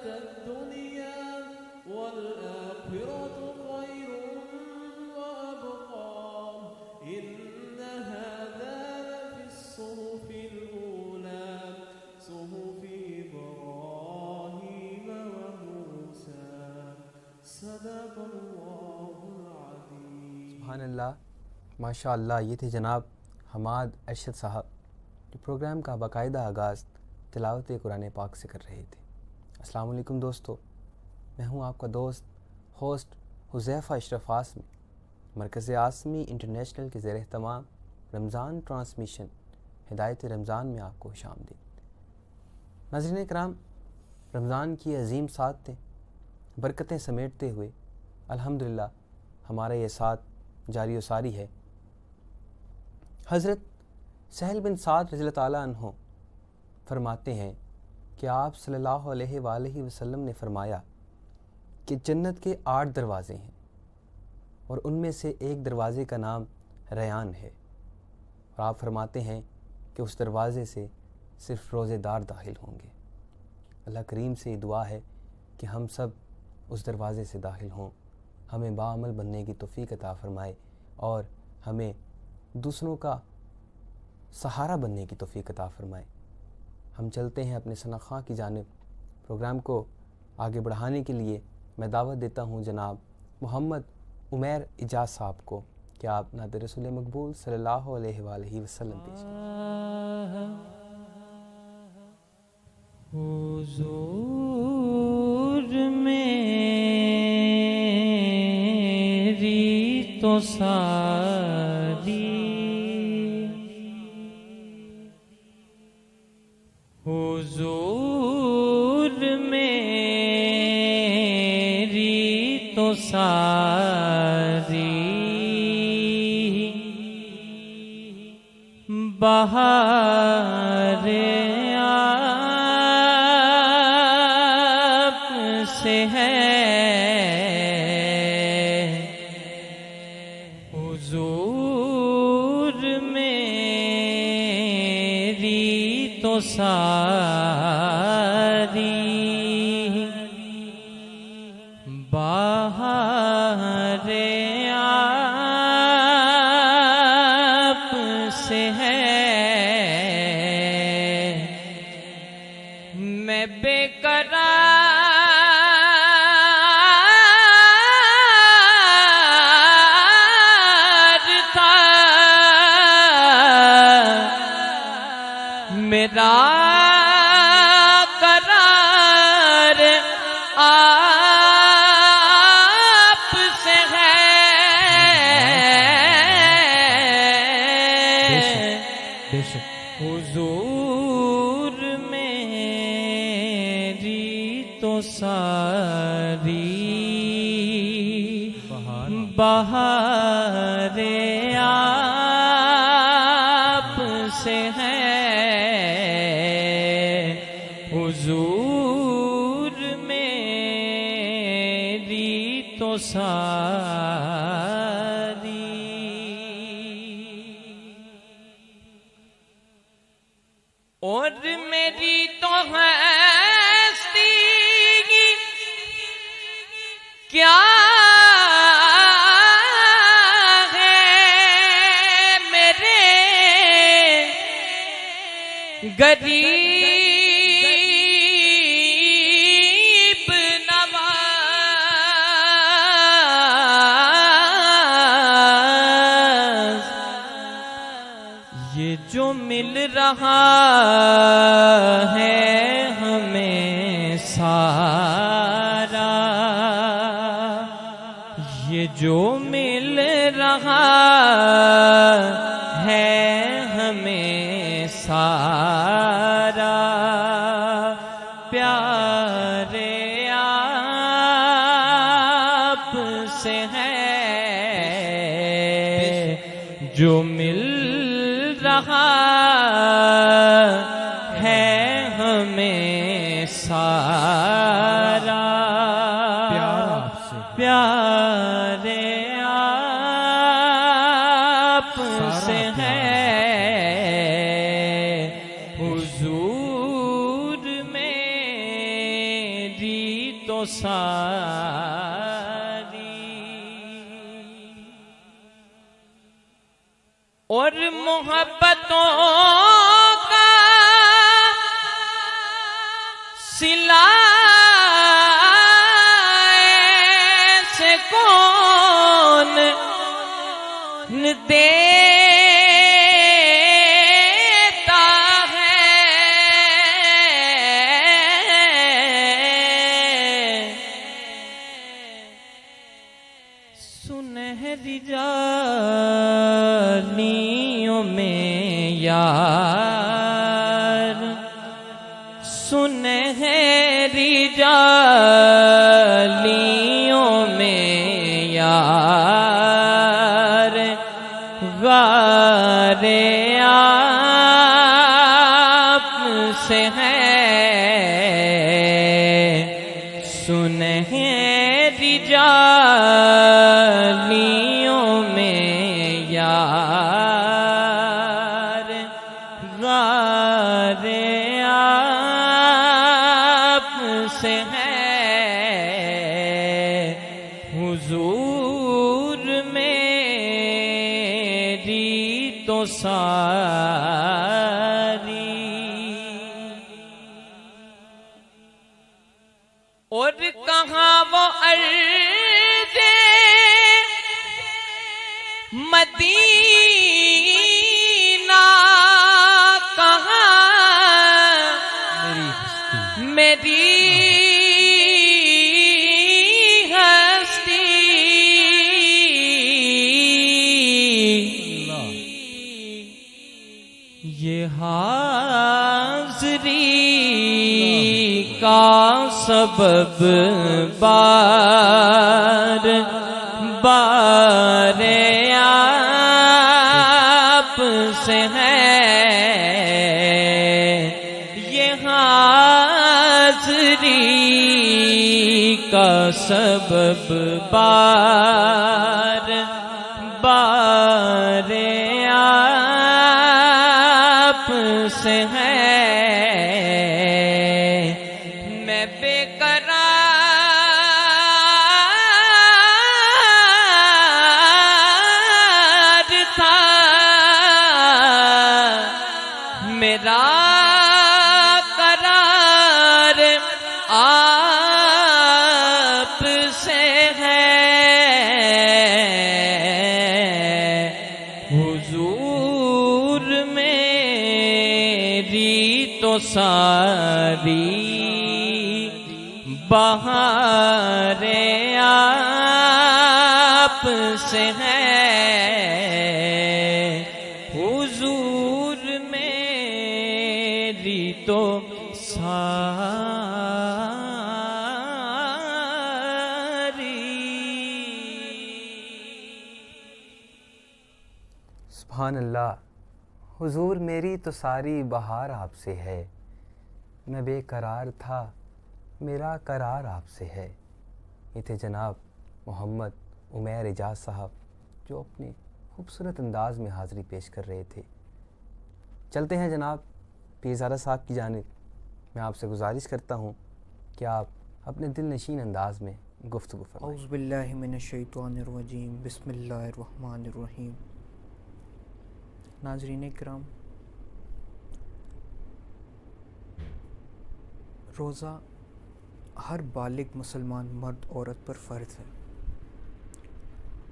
لك الدنيا والآخرة خير وأبقى إن هذا لفي الصحف الأولى صحف إبراهيم وموسى صدق الله العظيم. سبحان اللہ، ماشاء اللہ. یہ تھے جناب حماد ارشد صاحب جو پروگرام کا باقاعدہ آغاز تلاوت قرآن پاک سے کر رہے تھے. السلام علیکم دوستو، میں ہوں آپ کا دوست ہوسٹ حذیفہ اشرف آسمی. مرکز آسمی انٹرنیشنل کے زیر اہتمام رمضان ٹرانسمیشن ہدایت رمضان میں آپ کو خوش آمدید. ناظرین کرام، رمضان کی عظیم ساعتیں برکتیں سمیٹتے ہوئے الحمدللہ ہمارا یہ ساتھ جاری و ساری ہے. حضرت سہل بن سعد رضی اللہ تعالیٰ عنہ فرماتے ہیں کہ آپ صلی اللہ علیہ وآلہ وسلم نے فرمایا کہ جنت کے 8 دروازے ہیں اور ان میں سے ایک دروازے کا نام ریان ہے، اور آپ فرماتے ہیں کہ اس دروازے سے صرف روزے دار داخل ہوں گے. اللہ کریم سے یہ دعا ہے کہ ہم سب اس دروازے سے داخل ہوں، ہمیں باعمل بننے کی توفیق عطا فرمائے اور ہمیں دوسروں کا سہارا بننے کی توفیق عطا فرمائے. ہم چلتے ہیں اپنے ثنا خواں کی جانب. پروگرام کو آگے بڑھانے کے لیے میں دعوت دیتا ہوں جناب محمد عمیر اجاز صاحب کو کہ آپ نعت رسول مقبول صلی اللہ علیہ وآلہ وسلم پیش کریں. حضور میری تو ساری حضور میری تو ساری بہار آپ سے ہے. حضور میری تو ساری بہار آپ سے ہے. میں بے قرار تھا، میرا قرار آپ سے ہے. حضور میری تو ساری بہار آپ سے ہے. حضور میری تو ساری اور میری تو ہستی کیا ہے میرے غریب نواز. یہ جو مل رہا ہے ہمیں سارا، یہ جو مل رہا ہے ہمیں سارا، پیارے آپ سے ہے. جو مل رہا ہے ہمیں سارا، پیارے آپ سے ہے. حضور میری تو ساری اور محبتوں کا صلہ سے کون دیتا ہے سنہری جالیوں میں یار سنہری جالیوں میں یار غار آپ سے ہے سنہری جالیوں میں یار غار آپ سے ہے حضور میری تو ساری اور کہاں وہ عرض مدینہ کہاں میری ہستی یہ حاضری کا سبب بار بار آپ سے ہے یہ حاضری کا سبب بار بار آپ سے ہے میں بے قرار تھا میرا قرار آپ سے ہے حضور میری تو ساری بہار آپ سے ہے حضور میری تو سبحان اللہ. حضور میری تو ساری بہار آپ سے ہے میں بے قرار تھا میرا قرار آپ سے ہے. یہ تھے جناب محمد عمیر اعجاز صاحب جو اپنے خوبصورت انداز میں حاضری پیش کر رہے تھے. چلتے ہیں جناب پیرزادہ صاحب کی جانب. میں آپ سے گزارش کرتا ہوں کہ آپ اپنے دل نشین انداز میں گفتگو فرمائیں. اعوذ باللہ من الشیطان الرجیم بسم اللہ الرحمن الرحیم. ناظرین کرام، روزہ ہر بالغ مسلمان مرد عورت پر فرض ہے.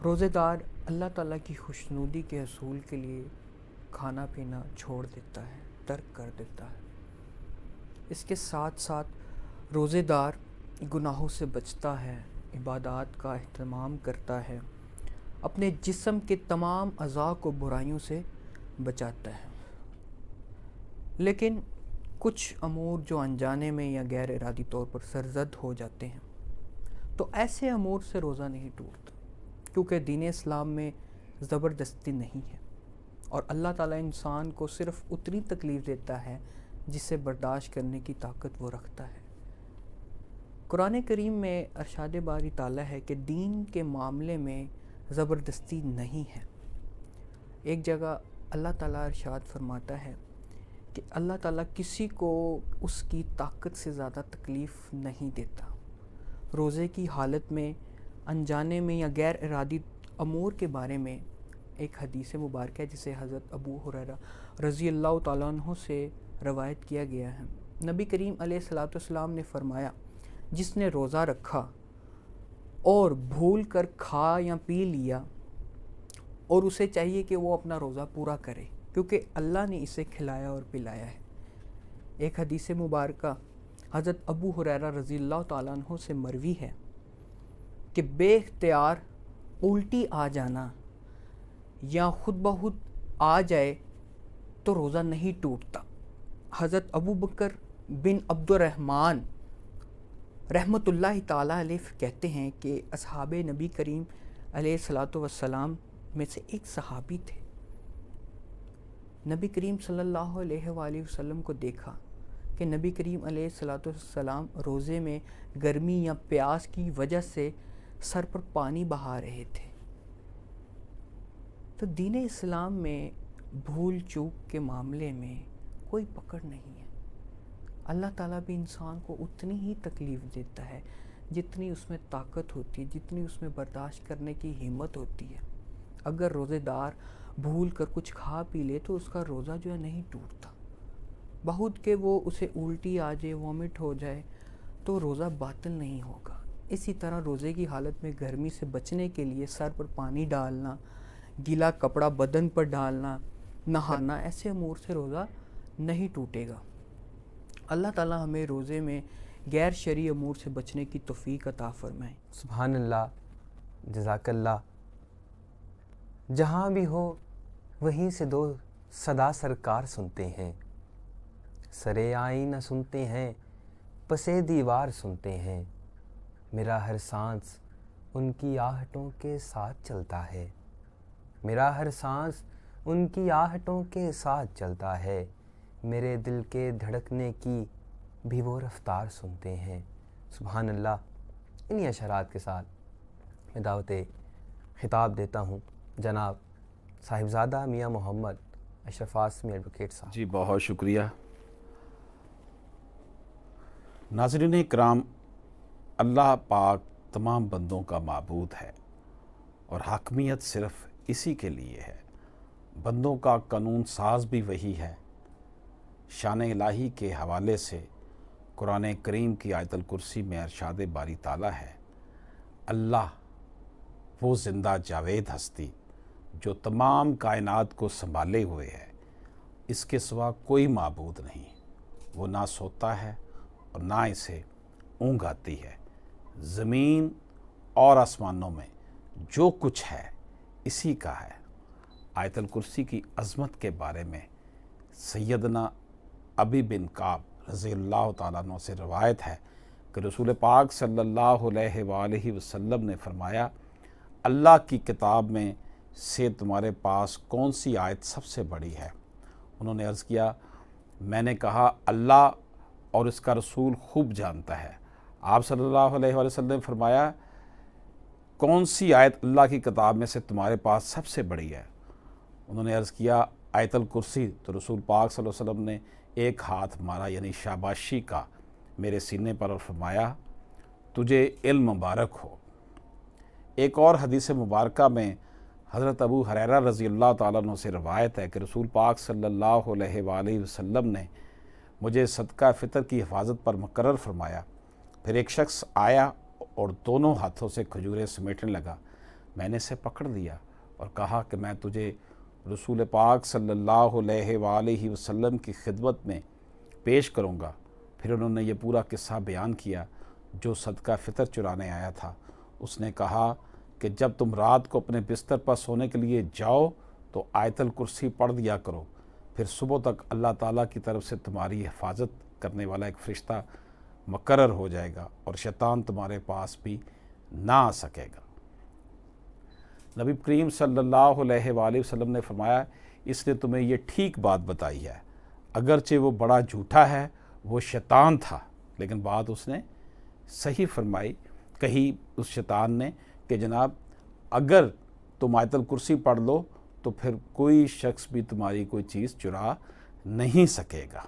روزے دار اللہ تعالیٰ کی خوشنودی کے حصول کے لیے کھانا پینا چھوڑ دیتا ہے، ترک کر دیتا ہے. اس کے ساتھ ساتھ روزے دار گناہوں سے بچتا ہے، عبادات کا اہتمام کرتا ہے، اپنے جسم کے تمام اعضاء کو برائیوں سے بچاتا ہے. لیکن کچھ امور جو انجانے میں یا غیر ارادی طور پر سرزد ہو جاتے ہیں تو ایسے امور سے روزہ نہیں ٹوٹتا، کیونکہ دین اسلام میں زبردستی نہیں ہے اور اللہ تعالیٰ انسان کو صرف اتنی تکلیف دیتا ہے جسے برداشت کرنے کی طاقت وہ رکھتا ہے. قرآن کریم میں ارشاد باری تعالیٰ ہے کہ دین کے معاملے میں زبردستی نہیں ہے. ایک جگہ اللہ تعالیٰ ارشاد فرماتا ہے کہ اللہ تعالیٰ کسی کو اس کی طاقت سے زیادہ تکلیف نہیں دیتا. روزے کی حالت میں انجانے میں یا غیر ارادی امور کے بارے میں ایک حدیث مبارکہ ہے جسے حضرت ابو ہریرہ رضی اللہ تعالیٰ عنہ سے روایت کیا گیا ہے۔ نبی کریم علیہ الصلوۃ والسلام نے فرمایا، جس نے روزہ رکھا اور بھول کر کھا یا پی لیا اور اسے چاہیے کہ وہ اپنا روزہ پورا کرے کیونکہ اللہ نے اسے کھلایا اور پلایا ہے۔ ایک حدیث مبارکہ حضرت ابو ہریرہ رضی اللہ تعالیٰ عنہ سے مروی ہے کہ بے اختیار الٹی آ جانا یا خود بخود آ جائے تو روزہ نہیں ٹوٹتا۔ حضرت ابو بکر بن عبد الرحمن رحمۃ اللہ تعالیٰ علیہ کہتے ہیں کہ اصحاب نبی کریم علیہ الصلوۃ والسلام میں سے ایک صحابی تھے۔ نبی کریم صلی اللہ علیہ وآلہ وسلم کو دیکھا کہ نبی کریم علیہ الصلوۃ والسلام روزے میں گرمی یا پیاس کی وجہ سے سر پر پانی بہا رہے تھے۔ تو دین اسلام میں بھول چوک کے معاملے میں کوئی پکڑ نہیں ہے۔ اللہ تعالیٰ بھی انسان کو اتنی ہی تکلیف دیتا ہے جتنی اس میں طاقت ہوتی ہے، جتنی اس میں برداشت کرنے کی ہمت ہوتی ہے۔ اگر روزے دار بھول کر کچھ کھا پی لے تو اس کا روزہ جو ہے نہیں ٹوٹتا، بہت کہ وہ اسے الٹی آ جائے، وامٹ ہو جائے تو روزہ باطل نہیں ہوگا۔ اسی طرح روزے کی حالت میں گرمی سے بچنے کے لیے سر پر پانی ڈالنا، گیلا کپڑا بدن پر ڈالنا، نہانا، ایسے امور سے روزہ نہیں ٹوٹے گا۔ اللہ تعالیٰ ہمیں روزے میں غیر شرعی امور سے بچنے کی توفیق عطا فرمائے۔ سبحان اللہ، جزاک اللہ۔ جہاں بھی ہو وہیں سے دو صدا سرکار سنتے ہیں، سرے آئینہ سنتے ہیں، پسے دیوار سنتے ہیں، میرا ہر سانس ان کی آہٹوں کے ساتھ چلتا ہے، میرا ہر سانس ان کی آہٹوں کے ساتھ چلتا ہے، میرے دل کے دھڑکنے کی بھی وہ رفتار سنتے ہیں۔ سبحان اللہ۔ انہی اشارات کے ساتھ میں دعوت خطاب دیتا ہوں جناب صاحبزادہ میاں محمد اشرف آسمی ایڈوکیٹ صاحب۔ جی بہت شکریہ۔ ناظرین کرام، اللہ پاک تمام بندوں کا معبود ہے اور حاکمیت صرف اسی کے لیے ہے، بندوں کا قانون ساز بھی وہی ہے۔ شان الہی کے حوالے سے قرآن کریم کی آیت الکرسی میں ارشاد باری تعالیٰ ہے، اللہ وہ زندہ جاوید ہستی جو تمام کائنات کو سنبھالے ہوئے ہے، اس کے سوا کوئی معبود نہیں، وہ نہ سوتا ہے اور نہ اسے اونگ آتی ہے۔ زمین اور آسمانوں میں جو کچھ ہے اسی کا ہے۔ آیت الکرسی کی عظمت کے بارے میں سیدنا ابی بن کعب رضی اللہ تعالیٰ عنہ سے روایت ہے کہ رسول پاک صلی اللہ علیہ وآلہ وسلم نے فرمایا، اللہ کی کتاب میں سے تمہارے پاس کون سی آیت سب سے بڑی ہے؟ انہوں نے عرض کیا، میں نے کہا اللہ اور اس کا رسول خوب جانتا ہے۔ آپ صلی اللہ علیہ وآلہ وسلم نے فرمایا، کون سی آیت اللہ کی کتاب میں سے تمہارے پاس سب سے بڑی ہے؟ انہوں نے عرض کیا، آیت الکرسی۔ تو رسول پاک صلی اللہ علیہ وسلم نے ایک ہاتھ مارا یعنی شاباشی کا میرے سینے پر اور فرمایا، تجھے علم مبارک ہو۔ ایک اور حدیث مبارکہ میں حضرت ابو ہریرہ رضی اللہ تعالیٰ عنہ سے روایت ہے کہ رسول پاک صلی اللہ علیہ وآلہ وسلم نے مجھے صدقہ فطر کی حفاظت پر مقرر فرمایا۔ پھر ایک شخص آیا اور دونوں ہاتھوں سے کھجوریں سمیٹنے لگا۔ میں نے اسے پکڑ لیا اور کہا کہ میں تجھے رسول پاک صلی اللہ علیہ وآلہ وسلم کی خدمت میں پیش کروں گا۔ پھر انہوں نے یہ پورا قصہ بیان کیا۔ جو صدقہ فطر چرانے آیا تھا اس نے کہا کہ جب تم رات کو اپنے بستر پر سونے کے لیے جاؤ تو آیت الکرسی پڑھ دیا کرو، پھر صبح تک اللہ تعالیٰ کی طرف سے تمہاری حفاظت کرنے والا ایک فرشتہ مقرر ہو جائے گا اور شیطان تمہارے پاس بھی نہ آ سکے گا۔ نبی کریم صلی اللہ علیہ وآلہ وسلم نے فرمایا، اس نے تمہیں یہ ٹھیک بات بتائی ہے، اگرچہ وہ بڑا جھوٹا ہے، وہ شیطان تھا، لیکن بات اس نے صحیح فرمائی، کہی اس شیطان نے کہ جناب اگر تم آیت الکرسی پڑھ لو تو پھر کوئی شخص بھی تمہاری کوئی چیز چرا نہیں سکے گا۔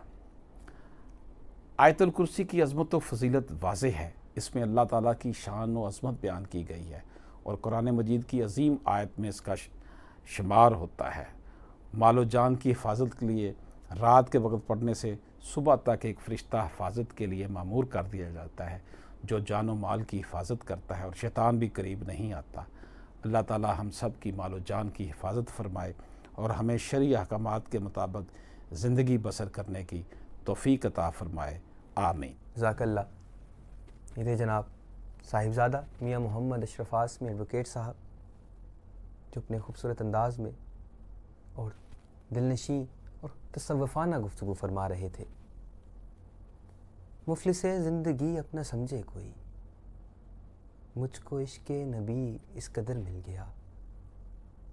آیت الکرسی کی عظمت و فضیلت واضح ہے، اس میں اللہ تعالیٰ کی شان و عظمت بیان کی گئی ہے اور قرآن مجید کی عظیم آیت میں اس کا شمار ہوتا ہے۔ مال و جان کی حفاظت کے لیے رات کے وقت پڑھنے سے صبح تک ایک فرشتہ حفاظت کے لیے مامور کر دیا جاتا ہے، جو جان و مال کی حفاظت کرتا ہے اور شیطان بھی قریب نہیں آتا۔ اللہ تعالیٰ ہم سب کی مال و جان کی حفاظت فرمائے اور ہمیں شرعی احکامات کے مطابق زندگی بسر کرنے کی توفیق عطا فرمائے، آمین۔ جزاک اللہ۔ یہ تھے جناب صاحبزادہ میاں محمد اشرف عاصمی ایڈوکیٹ صاحب، جو اپنے خوبصورت انداز میں اور دل نشیں اور تصوفانہ گفتگو فرما رہے تھے۔ مفلس زندگی اپنا سمجھے کوئی، مجھ کو عشق نبی اس قدر مل گیا،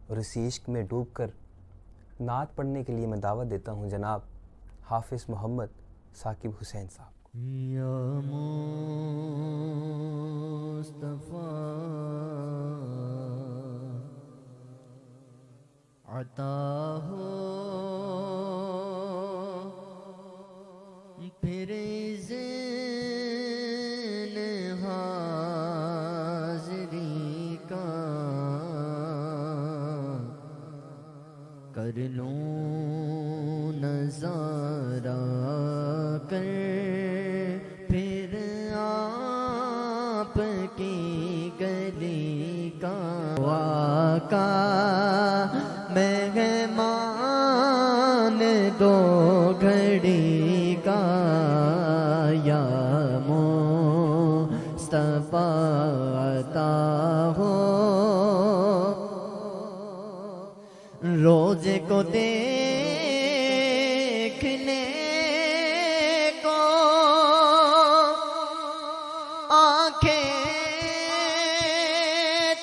اور اسی عشق میں ڈوب کر نعت پڑھنے کے لیے میں دعوت دیتا ہوں جناب حافظ محمد ثاقب حسین صاحب کو۔ یا مصطفیٰ عطا ہو پھر ذہن حاضری کا، کر لوں نظارہ کر پھر آپ کی گلی کا، آقا مہمان دو گھڑی کا، یا مصطفیٰ عطا ہو روزے کو دیکھنے کو آنکھیں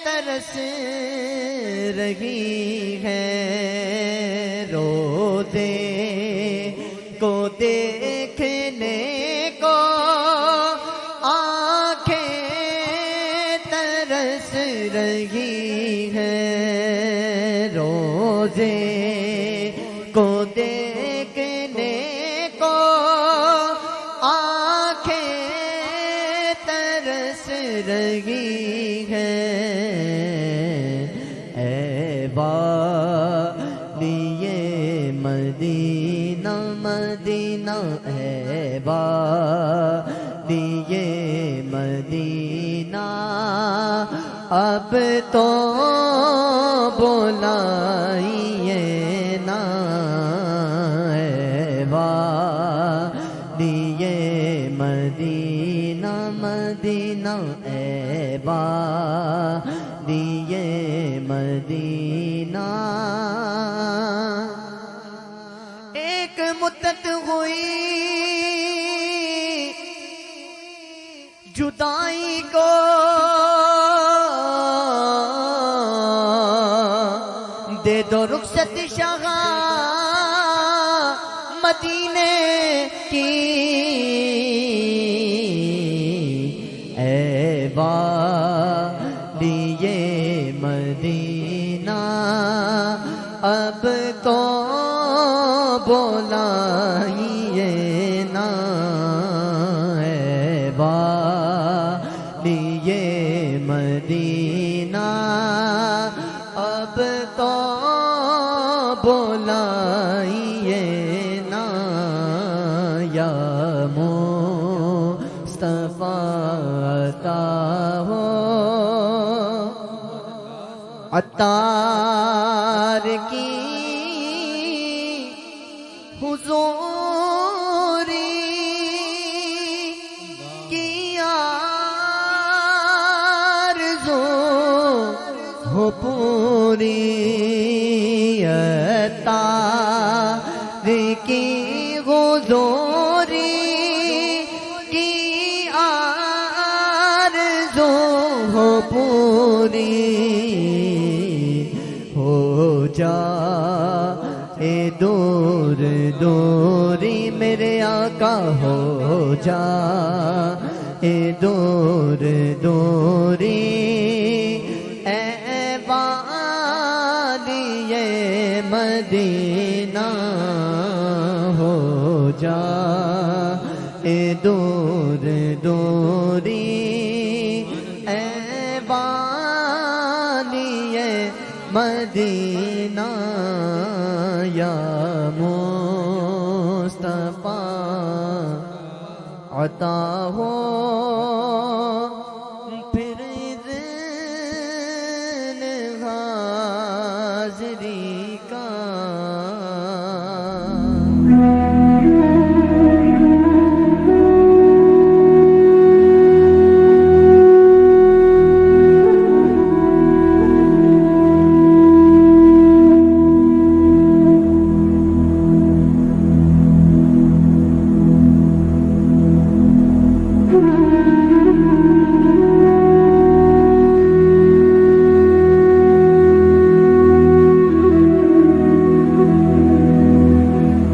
ترس رہی ہیں، روزے کو دیکھنے کو آنکھیں ترس رہی ہیں، روزے کو دیکھنے کو آنکھیں ترس رہی ہیں، اے والی مدینہ مدینہ، اے والی مدینہ، اب تو بلائیے نا، اے والی مدینہ مدینہ، اے والی مدینہ۔ ایک مدت ہوئی جدائی کو، دے دو رخصت شاہ مدینے کی، اے والی مدینہ، اب تو بلائیے نا، اے والی مدینہ، اب تو بلائیے نا، یا مصطفیٰ عطا ہو عطار کی حضوری کی آرزو ہو پوری، عطار کی حضوری کی آرزو ہو پوری، ہو جا اے دور دوری میرے آقا، ہو جا اے دور دوری، اے والی مدینہ، ہو جا اے دور دوری، مدینہ یا مصطفیٰ عطا ہو